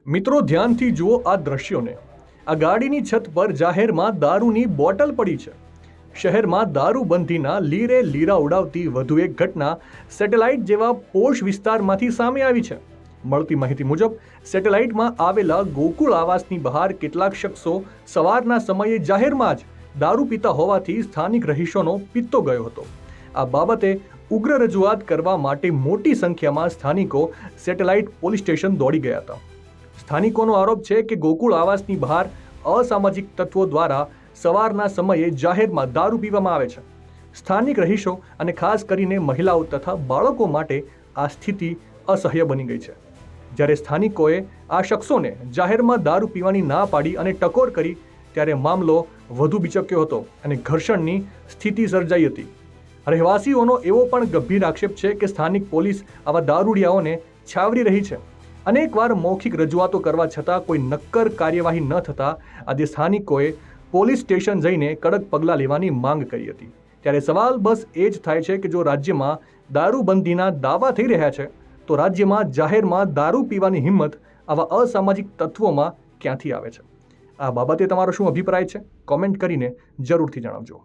મિત્રો ધ્યાનથી જુઓ આ દ્રશ્યોને। આ ગાડીની છત પર જાહેરમાં દારૂની બોટલ પડી છે। શહેરમાં દારૂબંધીના લીરે લીરા ઉડાવતી વધુ એક ઘટના સેટેલાઇટ જેવા પોશ વિસ્તારમાંથી સામે આવી છે। મળતી માહિતી મુજબ સેટેલાઇટમાં આવેલા ગોકુળ આવાસની બહાર કેટલાક શખ્સો સવારના સમયે જાહેરમાં જ દારૂ પીતા હોવાથી સ્થાનિક રહીશોનો પિત્તો ગયો હતો। આ બાબતે ઉગ્ર રજૂઆત કરવા માટે મોટી સંખ્યામાં સ્થાનિકો સેટેલાઇટ પોલીસ સ્ટેશન દોડી ગયા હતા। સ્થાનિકોનો આરોપ છે કે ગોકુળ આવાસની બહાર અસામાજિક તત્વો દ્વારા સવારના સમયે જાહેરમાં દારૂ પીવામાં આવે છે। સ્થાનિક રહીશો અને ખાસ કરીને મહિલાઓ તથા બાળકો માટે આ સ્થિતિ અસહ્ય બની ગઈ છે। જ્યારે સ્થાનિકોએ આ શખ્સોને જાહેરમાં દારૂ પીવાની ના પાડી અને ટકોર કરી ત્યારે મામલો વધુ બિચક્યો હતો અને ઘર્ષણની સ્થિતિ સર્જાઈ હતી। રહેવાસીઓનો એવો પણ ગંભીર આક્ષેપ છે કે સ્થાનિક પોલીસ આવા દારૂડિયાઓને છાવરી રહી છે। અનેકવાર મૌખિક રજૂઆતો કરવા છતાં કોઈ નક્કર કાર્યવાહી ન થતાં આજે સ્થાનિકોએ પોલીસ સ્ટેશન જઈને કડક પગલાં લેવાની માંગ કરી હતી। ત્યારે સવાલ બસ એ જ થાય છે કે જો રાજ્યમાં દારૂબંધીના દાવા થઈ રહ્યા છે તો રાજ્યમાં જાહેરમાં દારૂ પીવાની હિંમત આવા અસામાજિક તત્વોમાં ક્યાંથી આવે છે? આ બાબતે તમારો શું અભિપ્રાય છે? કોમેન્ટ કરીને જરૂરથી જણાવજો।